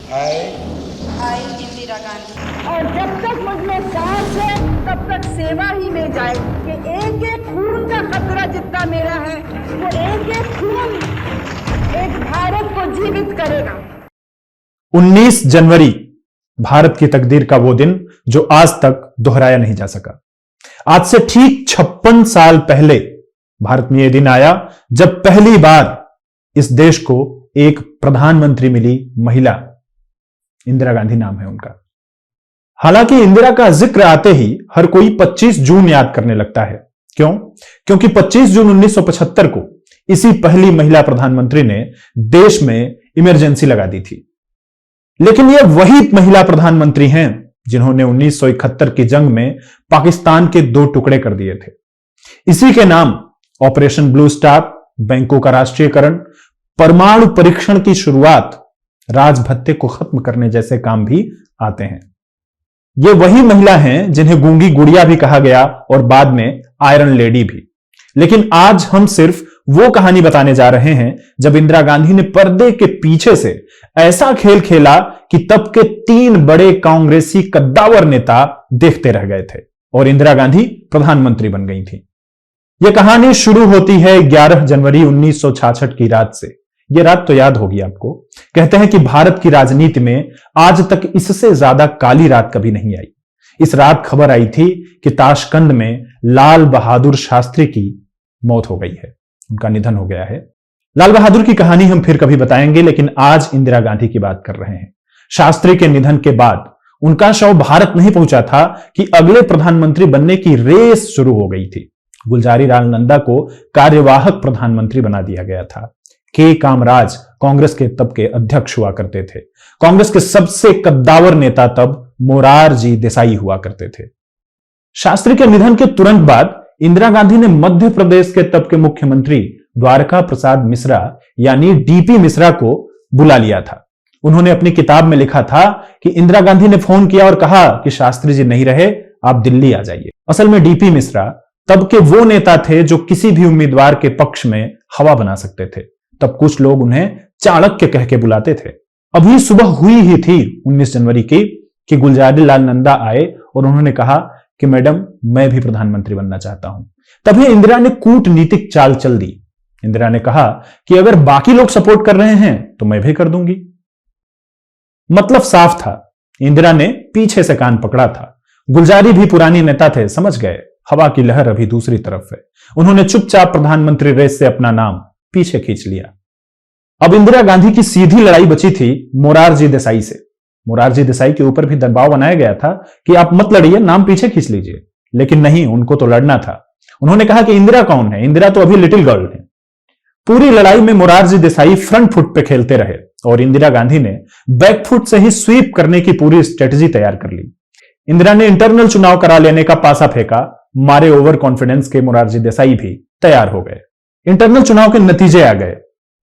आई इंदिरा गांधी। और जब तक मुझमें सांस है तब तक सेवा ही में जाए कि एक एक खून का खतरा जितना मेरा है वो एक एक खून एक भारत को जीवित करेगा। 19 जनवरी भारत की तकदीर का वो दिन जो आज तक दोहराया नहीं जा सका। आज से ठीक 56 साल पहले भारत में यह दिन आया जब पहली बार इस देश को एक प्रधानमंत्री मिली महिला। इंदिरा गांधी नाम है उनका। हालांकि इंदिरा का जिक्र आते ही हर कोई 25 जून याद करने लगता है। क्यों? क्योंकि 25 जून 1975 को इसी पहली महिला प्रधानमंत्री ने देश में इमरजेंसी लगा दी थी। लेकिन ये वही महिला प्रधानमंत्री हैं जिन्होंने 1971 की जंग में पाकिस्तान के 2 टुकड़े कर दिए थे। इसी के नाम ऑपरेशन ब्लू स्टार, बैंकों का राष्ट्रीयकरण, परमाणु परीक्षण की शुरुआत, राजभत्ते को खत्म करने जैसे काम भी आते हैं। ये वही महिला हैं जिन्हें गूंगी गुड़िया भी कहा गया और बाद में आयरन लेडी भी। लेकिन आज हम सिर्फ वो कहानी बताने जा रहे हैं जब इंदिरा गांधी ने पर्दे के पीछे से ऐसा खेल खेला कि तब के 3 बड़े कांग्रेसी कद्दावर नेता देखते रह गए थे और इंदिरा गांधी प्रधानमंत्री बन गई थी। यह कहानी शुरू होती है 11 जनवरी 1966 की रात से। यह रात तो याद होगी आपको। कहते हैं कि भारत की राजनीति में आज तक इससे ज्यादा काली रात कभी नहीं आई। इस रात खबर आई थी कि ताशकंद में लाल बहादुर शास्त्री की मौत हो गई है, उनका निधन हो गया है। लाल बहादुर की कहानी हम फिर कभी बताएंगे, लेकिन आज इंदिरा गांधी की बात कर रहे हैं। शास्त्री के निधन के बाद उनका शव भारत नहीं पहुंचा था कि अगले प्रधानमंत्री बनने की रेस शुरू हो गई थी। गुलजारी लाल नंदा को कार्यवाहक प्रधानमंत्री बना दिया गया था। के कामराज कांग्रेस के तब के अध्यक्ष हुआ करते थे। कांग्रेस के सबसे कद्दावर नेता तब मोरारजी देसाई हुआ करते थे। शास्त्री के निधन के तुरंत बाद इंदिरा गांधी ने मध्य प्रदेश के तब के मुख्यमंत्री द्वारका प्रसाद मिश्रा यानी डीपी मिश्रा को बुला लिया था। उन्होंने अपनी किताब में लिखा था कि इंदिरा गांधी ने फोन किया और कहा कि शास्त्री जी नहीं रहे, आप दिल्ली आ जाइए। असल में डीपी मिश्रा तब के वो नेता थे जो किसी भी उम्मीदवार के पक्ष में हवा बना सकते थे। तब कुछ लोग उन्हें चाणक्य कह के बुलाते थे। अभी सुबह हुई ही थी 19 जनवरी की कि गुलजारी लाल नंदा आए और उन्होंने कहा कि मैडम मैं भी प्रधानमंत्री बनना चाहता हूं। तभी इंदिरा ने कूटनीतिक चाल चल दी। इंदिरा ने कहा कि अगर बाकी लोग सपोर्ट कर रहे हैं तो मैं भी कर दूंगी। मतलब साफ था, इंदिरा ने पीछे से कान पकड़ा था। गुलजारी भी पुरानी नेता थे, समझ गए हवा की लहर अभी दूसरी तरफ है। उन्होंने चुपचाप प्रधानमंत्री रेस से अपना नाम पीछे खींच लिया। अब इंदिरा गांधी की सीधी लड़ाई बची थी मोरारजी देसाई से। मोरारजी देसाई के ऊपर भी दबाव बनाया गया था कि आप मत लड़िए, नाम पीछे खींच लीजिए। लेकिन नहीं, उनको तो लड़ना था। उन्होंने कहा कि इंदिरा कौन है, इंदिरा तो अभी लिटिल गर्ल है। पूरी लड़ाई में मोरारजी देसाई फ्रंट फुट पे खेलते रहे और इंदिरा गांधी ने बैक फुट से ही स्वीप करने की पूरी स्ट्रेटजी तैयार कर ली। इंदिरा ने इंटरनल चुनाव करा लेने का पासा फेंका। मारे ओवर कॉन्फिडेंस के मोरारजी देसाई भी तैयार हो गए। इंटरनल चुनाव के नतीजे आ गए।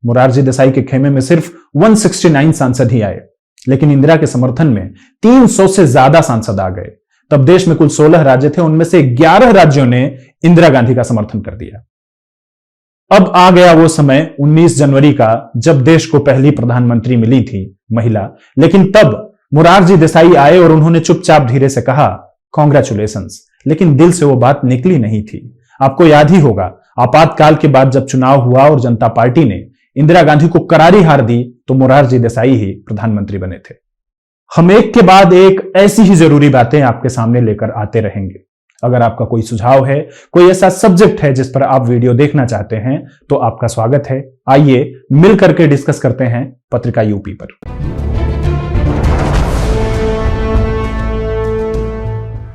मोरारजी देसाई के खेमे में सिर्फ 169 सांसद ही आए, लेकिन इंदिरा के समर्थन में 300 से ज्यादा सांसद आ गए। तब देश में कुल 16 राज्य थे, उनमें से 11 राज्यों ने इंदिरा गांधी का समर्थन कर दिया। अब आ गया वो समय 19 जनवरी का जब देश को पहली प्रधानमंत्री मिली थी महिला। लेकिन तब मोरारजी देसाई आए और उन्होंने चुपचाप धीरे से कहा कांग्रेचुलेशंस, लेकिन दिल से वो बात निकली नहीं थी। आपको याद ही होगा, आपातकाल के बाद जब चुनाव हुआ और जनता पार्टी ने इंदिरा गांधी को करारी हार दी तो मोरारजी देसाई ही प्रधानमंत्री बने थे। हम एक के बाद एक ऐसी ही जरूरी बातें आपके सामने लेकर आते रहेंगे। अगर आपका कोई सुझाव है, कोई ऐसा सब्जेक्ट है जिस पर आप वीडियो देखना चाहते हैं तो आपका स्वागत है। आइए मिलकर के डिस्कस करते हैं पत्रिका यूपी पर।